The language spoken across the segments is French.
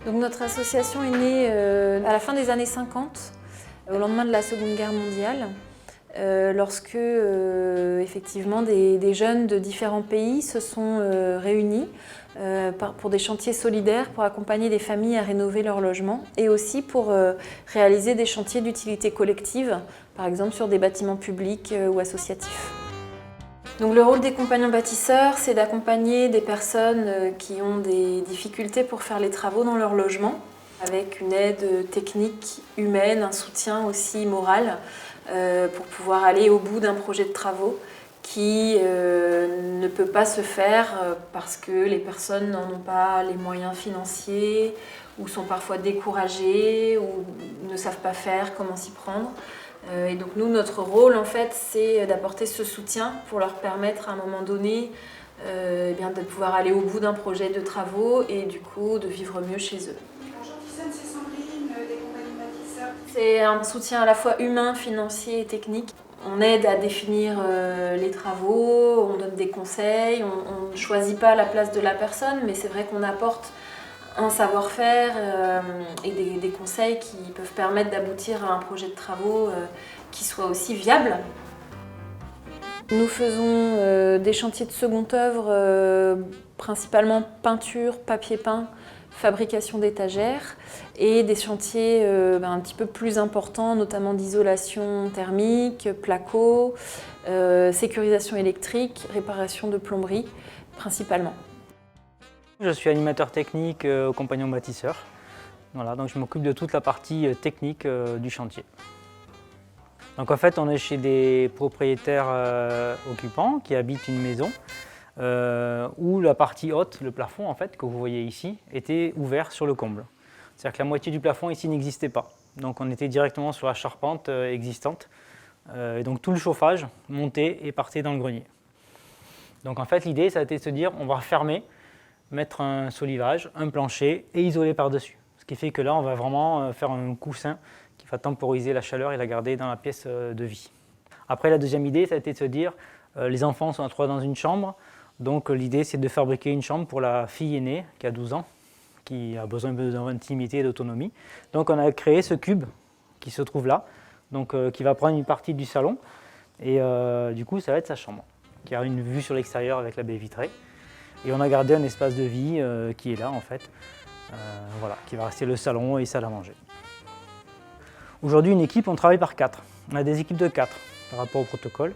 Donc notre association est née à la fin des années 50, au lendemain de la Seconde Guerre mondiale, lorsque effectivement des jeunes de différents pays se sont réunis pour des chantiers solidaires, pour accompagner des familles à rénover leur logement et aussi pour réaliser des chantiers d'utilité collective, par exemple sur des bâtiments publics ou associatifs. Donc le rôle des compagnons bâtisseurs, c'est d'accompagner des personnes qui ont des difficultés pour faire les travaux dans leur logement, avec une aide technique, humaine, un soutien aussi moral, pour pouvoir aller au bout d'un projet de travaux qui ne peut pas se faire parce que les personnes n'en ont pas les moyens financiers, ou sont parfois découragées, ou ne savent pas faire, comment s'y prendre. Et donc nous, notre rôle en fait, c'est d'apporter ce soutien pour leur permettre à un moment donné de pouvoir aller au bout d'un projet de travaux et du coup de vivre mieux chez eux. Bonjour Thyssen, c'est Sandrine des compagnies bâtisseurs. C'est un soutien à la fois humain, financier et technique. On aide à définir les travaux, on donne des conseils, on ne choisit pas la place de la personne, mais c'est vrai qu'on apporte un savoir-faire et des conseils qui peuvent permettre d'aboutir à un projet de travaux qui soit aussi viable. Nous faisons des chantiers de seconde œuvre, principalement peinture, papier peint, fabrication d'étagères et des chantiers un petit peu plus importants, notamment d'isolation thermique, placo, sécurisation électrique, réparation de plomberie principalement. Je suis animateur technique au compagnon bâtisseur. Voilà, donc je m'occupe de toute la partie technique du chantier. Donc en fait, on est chez des propriétaires occupants qui habitent une maison où la partie haute, le plafond en fait, que vous voyez ici, était ouvert sur le comble. C'est-à-dire que la moitié du plafond ici n'existait pas. Donc on était directement sur la charpente existante. Et donc tout le chauffage montait et partait dans le grenier. Donc en fait, l'idée, ça a été de se dire, on va fermer, mettre un solivage, un plancher et isoler par-dessus. Ce qui fait que là, on va vraiment faire un coussin qui va temporiser la chaleur et la garder dans la pièce de vie. Après, la deuxième idée, ça a été de se dire, les enfants sont à 3 dans une chambre, donc l'idée, c'est de fabriquer une chambre pour la fille aînée, qui a 12 ans, qui a besoin d'intimité et d'autonomie. Donc on a créé ce cube qui se trouve là, donc, qui va prendre une partie du salon, et du coup, ça va être sa chambre, qui a une vue sur l'extérieur avec la baie vitrée. Et on a gardé un espace de vie qui est là en fait, voilà, qui va rester le salon et salle à manger. Aujourd'hui, une équipe, on travaille par 4. On a des équipes de 4 par rapport au protocole,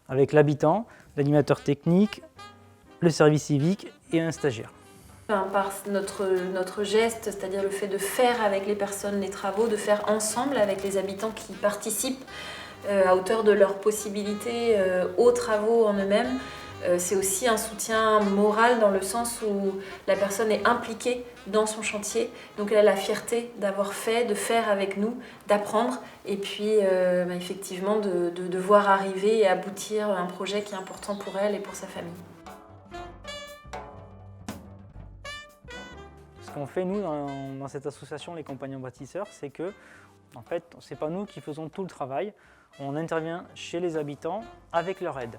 avec l'habitant, l'animateur technique, le service civique et un stagiaire. Par notre geste, c'est-à-dire le fait de faire avec les personnes les travaux, de faire ensemble avec les habitants qui participent à hauteur de leurs possibilités aux travaux en eux-mêmes, c'est aussi un soutien moral dans le sens où la personne est impliquée dans son chantier, donc elle a la fierté d'avoir fait, de faire avec nous, d'apprendre et puis effectivement de voir arriver et aboutir un projet qui est important pour elle et pour sa famille. Ce qu'on fait nous dans cette association Les Compagnons Bâtisseurs, c'est que en fait, ce n'est pas nous qui faisons tout le travail, on intervient chez les habitants avec leur aide.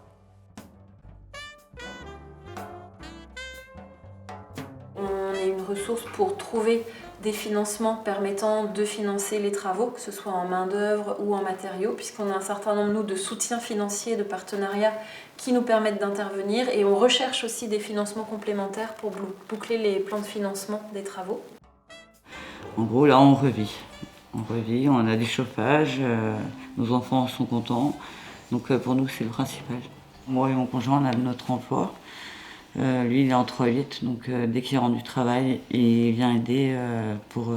On est une ressource pour trouver des financements permettant de financer les travaux, que ce soit en main-d'œuvre ou en matériaux, puisqu'on a un certain nombre nous, de soutiens financiers, de partenariats qui nous permettent d'intervenir et on recherche aussi des financements complémentaires pour boucler les plans de financement des travaux. En gros, là, on revit. On revit, on a du chauffage, nos enfants sont contents, donc pour nous, c'est le principal. Moi et mon conjoint, on a notre emploi. Lui, il est en 3-8, donc dès qu'il rentre du travail, il vient aider pour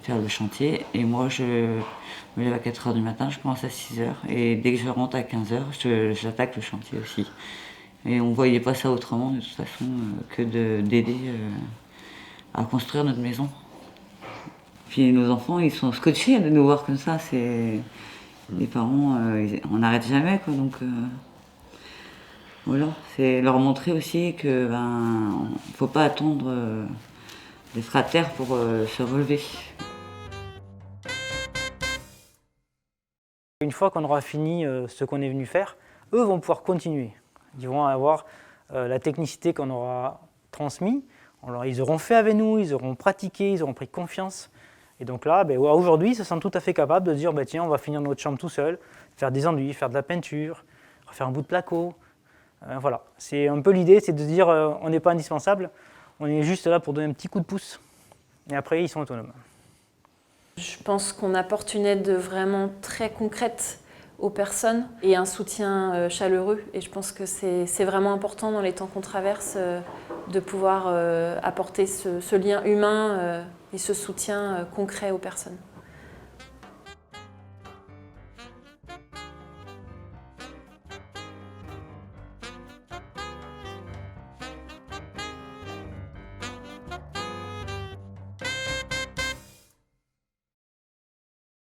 faire le chantier. Et moi, je me lève à 4 h du matin, je commence à 6 h. Et dès que je rentre à 15 h, j'attaque le chantier aussi. Et on ne voyait pas ça autrement, de toute façon, que d'aider à construire notre maison. Puis nos enfants, ils sont scotchés de nous voir comme ça. Les parents, on n'arrête jamais, quoi. Donc, voilà, c'est leur montrer aussi que faut pas attendre d'être à terre pour se relever. Une fois qu'on aura fini ce qu'on est venu faire, eux vont pouvoir continuer. Ils vont avoir la technicité qu'on aura transmise Alors, ils auront fait avec nous, ils auront pratiqué, ils auront pris confiance. Et donc là, aujourd'hui, ils se sentent tout à fait capables de dire tiens, on va finir notre chambre tout seul, faire des enduits, faire de la peinture, refaire un bout de placo. Voilà, c'est un peu l'idée, c'est de dire on n'est pas indispensable, on est juste là pour donner un petit coup de pouce. Et après, ils sont autonomes. Je pense qu'on apporte une aide vraiment très concrète aux personnes et un soutien chaleureux. Et je pense que c'est vraiment important dans les temps qu'on traverse de pouvoir apporter ce lien humain et ce soutien concret aux personnes.